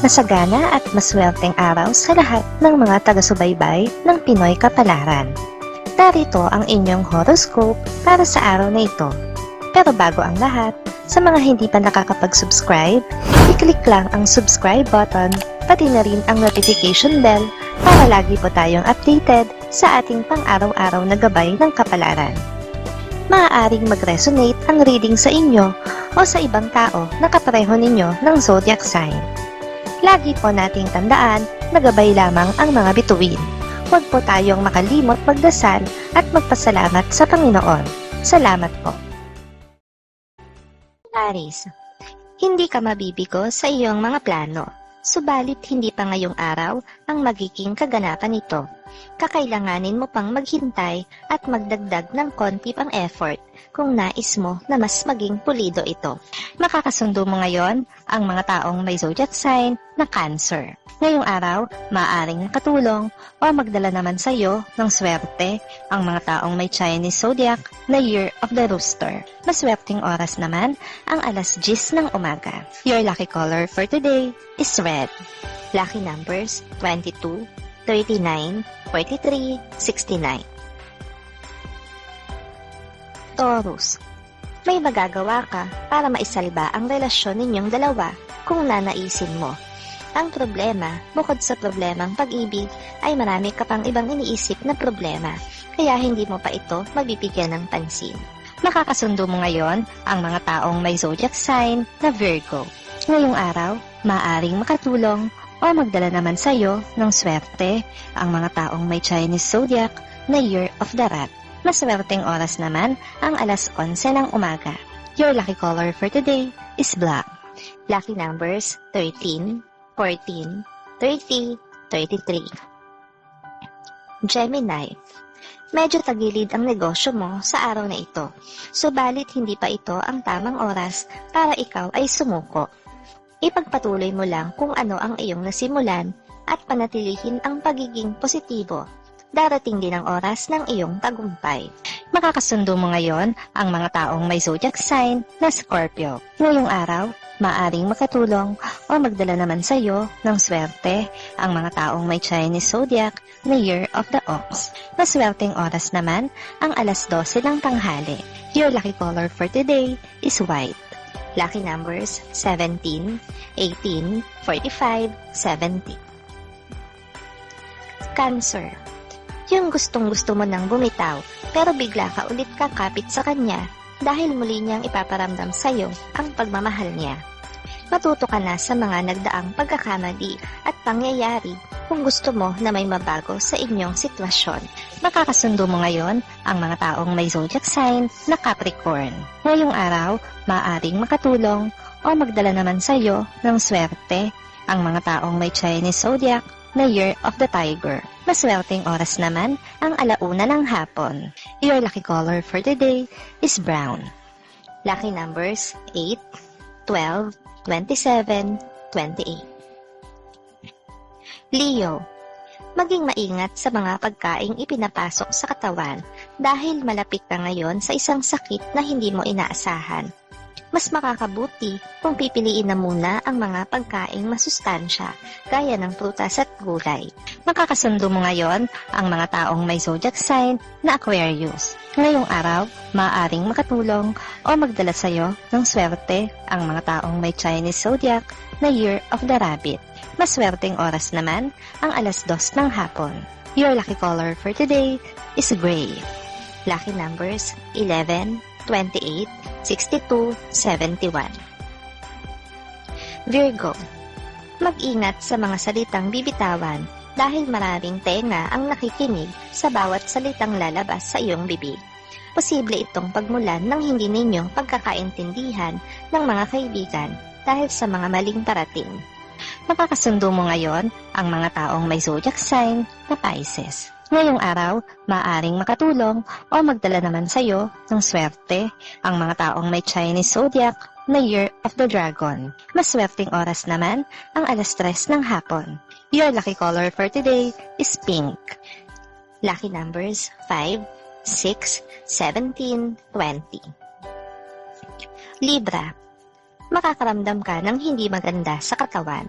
Masagana at maswerteng araw sa lahat ng mga taga-subaybay ng Pinoy Kapalaran. Narito ang inyong horoscope para sa araw na ito. Pero bago ang lahat, sa mga hindi pa nakakapag-subscribe, i-click lang ang subscribe button, pati na rin ang notification bell para lagi po tayong updated sa ating pang-araw-araw na gabay ng kapalaran. Maaaring mag-resonate ang reading sa inyo o sa ibang tao na kapareho ninyo ng zodiac sign. Lagi po nating tandaan na gabay lamang ang mga bituin. Huwag po tayong makalimot magdasal at magpasalamat sa Panginoon. Salamat po. Aries, hindi ka mabibigo sa iyong mga plano, subalit hindi pa ngayong araw ang magiging kaganapan nito. Kakailanganin mo pang maghintay at magdagdag ng konti pang effort kung nais mo na mas maging pulido ito. Makakasundo mo ngayon ang mga taong may zodiac sign na Cancer. Ngayong araw, maaaring makatulong o magdala naman sa iyo ng swerte ang mga taong may Chinese zodiac na Year of the Rooster. Maswerteng oras naman ang 10:10 ng umaga. Your lucky color for today is red. Lucky numbers 22, 39, 43, 69. Taurus, may magagawa ka para maisalba ang relasyon ninyong dalawa kung nanaisin mo. Ang problema, bukod sa problemang pag-ibig, ay marami ka pang ibang iniisip na problema, kaya hindi mo pa ito mabibigyan ng pansin. Makakasundo mo ngayon ang mga taong may zodiac sign na Virgo. Ngayong araw, maaaring makatulong o magdala naman sa iyo ng swerte ang mga taong may Chinese zodiac na Year of the Rat. Maswerteng oras naman ang 11:11 ng umaga. Your lucky color for today is black. Lucky numbers 13, 14, 30, 33. Gemini, medyo tagilid ang negosyo mo sa araw na ito, subalit hindi pa ito ang tamang oras para ikaw ay sumuko. Ipagpatuloy mo lang kung ano ang iyong nasimulan at panatilihin ang pagiging positibo. Darating din ang oras ng iyong tagumpay. Makakasundo mo ngayon ang mga taong may zodiac sign na Scorpio. Ngayong araw, maaring makatulong o magdala naman sa iyo ng swerte ang mga taong may Chinese zodiac na Year of the Ox. Maswerteng oras naman ang 12:00 ng tanghali. Your lucky color for today is white. Lucky numbers 17, 18, 45, 70. Cancer, yung gustong-gusto mo nang bumitaw pero bigla ka ulit kakapit sa kanya dahil muli niyang ipaparamdam sa iyo ang pagmamahal niya. Matuto ka na sa mga nagdaang pagkakamali at pangyayari kung gusto mo na may mabago sa inyong sitwasyon. Makakasundo mo ngayon ang mga taong may zodiac sign na Capricorn. Ngayong araw, maaaring makatulong o magdala naman sa iyo ng swerte ang mga taong may Chinese zodiac na Year of the Tiger. Maswerteng oras naman ang 1:00 ng hapon. Your lucky color for today is brown. Lucky numbers 8, 12, 27, 28. Leo, maging maingat sa mga pagkaing ipinapasok sa katawan dahil malapit ka ngayon sa isang sakit na hindi mo inaasahan. Mas makakabuti kung pipiliin na muna ang mga pagkaing masustansya gaya ng prutas at gulay. Makakasundo mo ngayon ang mga taong may zodiac sign na Aquarius. Ngayong araw, maaaring makatulong o magdala sa iyo ng swerte ang mga taong may Chinese zodiac na Year of the Rabbit. Maswerteng oras naman ang 2:00 ng hapon. Your lucky color for today is gray. Lucky numbers 11, 28, 62, 71. Virgo, mag-ingat sa mga salitang bibitawan dahil maraming tenga ang nakikinig sa bawat salitang lalabas sa iyong bibig. Posible itong pagmulan ng hindi ninyo pagkakaintindihan ng mga kaibigan dahil sa mga maling parating. Makakasundo mo ngayon ang mga taong may zodiac sign na Pisces. Ngayong araw, maaaring makatulong o magdala naman sa iyo ng swerte ang mga taong may Chinese zodiac na Year of the Dragon. Maswerteng oras naman ang 3:00 ng hapon. Your lucky color for today is pink. Lucky numbers 5, 6, 17, 20. Libra, makakaramdam ka ng hindi maganda sa katawan.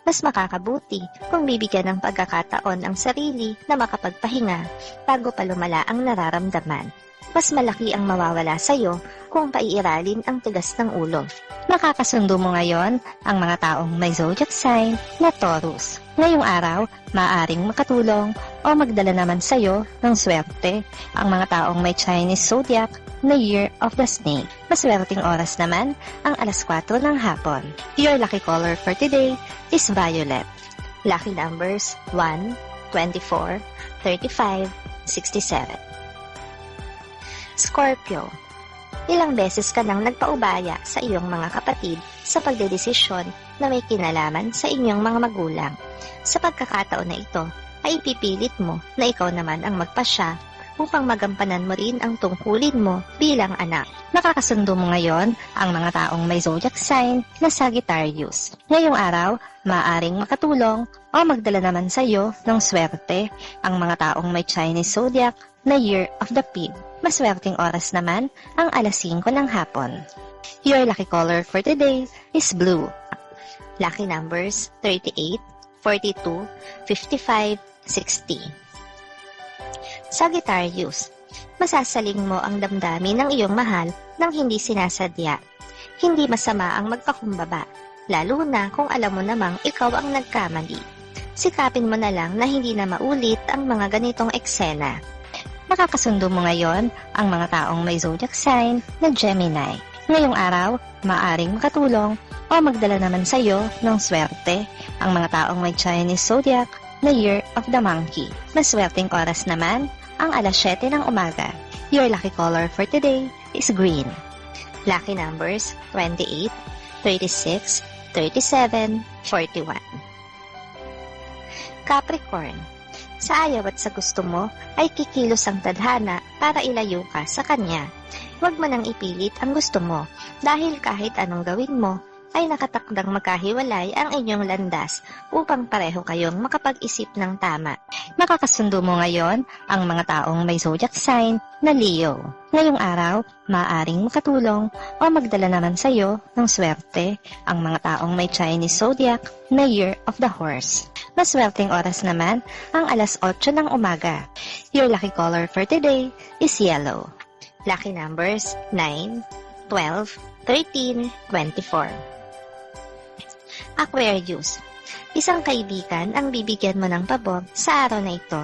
Mas makakabuti kung bibigyan ng pagkakataon ang sarili na makapagpahinga bago pa lumala ang nararamdaman. Mas malaki ang mawawala sa'yo kung paiiralin ang tigas ng ulo. Makakasundo mo ngayon ang mga taong may zodiac sign na Taurus. Ngayong araw, maaaring makatulong o magdala naman sa'yo ng swerte ang mga taong may Chinese zodiac na Year of the Snake. Maswerteng oras naman ang alas 4 ng hapon. Your lucky color for today is violet. Lucky numbers 1, 24, 35, 67. Scorpio. Ilang beses ka nang nagpaubaya sa iyong mga kapatid sa pagdedesisyon na may kinalaman sa inyong mga magulang. Sa pagkakataon na ito, ay ipipilit mo na ikaw naman ang magpasya upang magampanan mo rin ang tungkulin mo bilang anak. Nakakasundo mo ngayon ang mga taong may zodiac sign na Sagittarius. Ngayong araw, maaaring makatulong o magdala naman sa iyo ng swerte ang mga taong may Chinese zodiac na Year of the Pig. Maswerteng oras naman ang alas 5 ng hapon. Your lucky color for today is blue. Lucky numbers 38, 42, 55, 60. Sagittarius, masasaling mo ang damdamin ng iyong mahal nang hindi sinasadya. Hindi masama ang magpakumbaba, lalo na kung alam mo namang ikaw ang nagkamali. Sikapin mo na lang na hindi na maulit ang mga ganitong eksena. Makakasundo mo ngayon ang mga taong may zodiac sign na Gemini. Ngayong araw, maaaring makatulong o magdala naman sa iyo ng swerte ang mga taong may Chinese zodiac na Year of the Monkey. Maswerteng oras naman ang alas 7 ng umaga. Your lucky color for today is green. Lucky numbers 28, 36, 37, 41. Capricorn. Sa ayaw at sa gusto mo ay kikilos ang tadhana para ilayo ka sa kanya. Huwag mo nang ipilit ang gusto mo dahil kahit anong gawin mo ay nakatakdang magkahiwalay ang inyong landas upang pareho kayong makapag-isip ng tama. Makakasundo mo ngayon ang mga taong may zodiac sign na Leo. Ngayong araw, maaaring makatulong o magdala naman sa iyo ng swerte ang mga taong may Chinese zodiac na Year of the Horse. Maswerteng oras naman ang alas 8 ng umaga. Your lucky color for today is yellow. Lucky numbers 9, 12, 13, 24. Aquarius. Isang kaibigan ang bibigyan mo ng pabor sa araw na ito.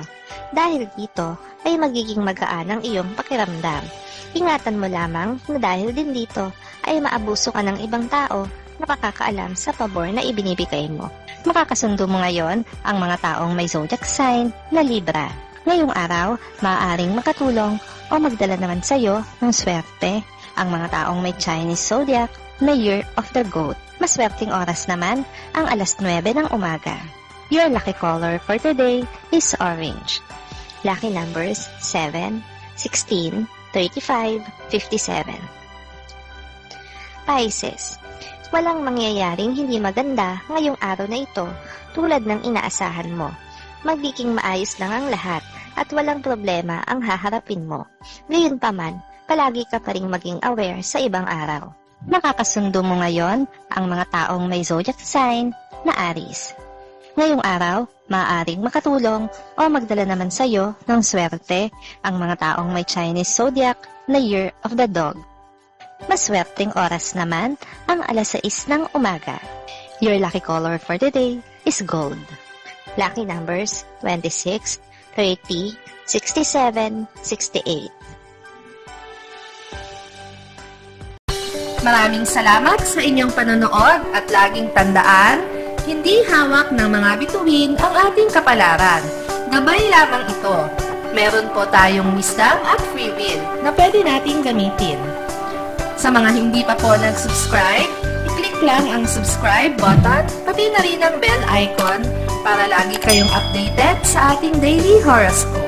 Dahil dito ay magiging magaan ang iyong pakiramdam. Ingatan mo lamang na dahil din dito ay maabuso ka ng ibang tao na makakaalam sa pabor na ibinibigay mo. Makakasundo mo ngayon ang mga taong may zodiac sign na Libra. Ngayong araw, maaaring makatulong o magdala naman sa iyo ng swerte ang mga taong may Chinese zodiac na Year of the Goat. Maswerteng oras naman ang alas 9 ng umaga. Your lucky color for today is orange. Lucky numbers 7, 16, 35, 57. Pisces. Walang mangyayaring hindi maganda ngayong araw na ito tulad ng inaasahan mo. Magiging maayos lang ang lahat at walang problema ang haharapin mo. Gayunpaman, palagi ka pa ring maging aware sa ibang araw. Makakasundo mo ngayon ang mga taong may zodiac sign na Aries. Ngayong araw, maaaring makatulong o magdala naman sa iyo ng swerte ang mga taong may Chinese zodiac na Year of the Dog. Maswerteng oras naman ang alas 6 ng umaga. Your lucky color for today is gold. Lucky numbers 26, 30, 67, 68. Maraming salamat sa inyong panonood at laging tandaan, hindi hawak ng mga bituin ang ating kapalaran. Gabay lamang ito. Meron po tayong wisdom at free will na pwede nating gamitin. Sa mga hindi pa po nag-subscribe, i-click lang ang subscribe button, pati na rin ang bell icon para lagi kayong updated sa ating daily horoscope.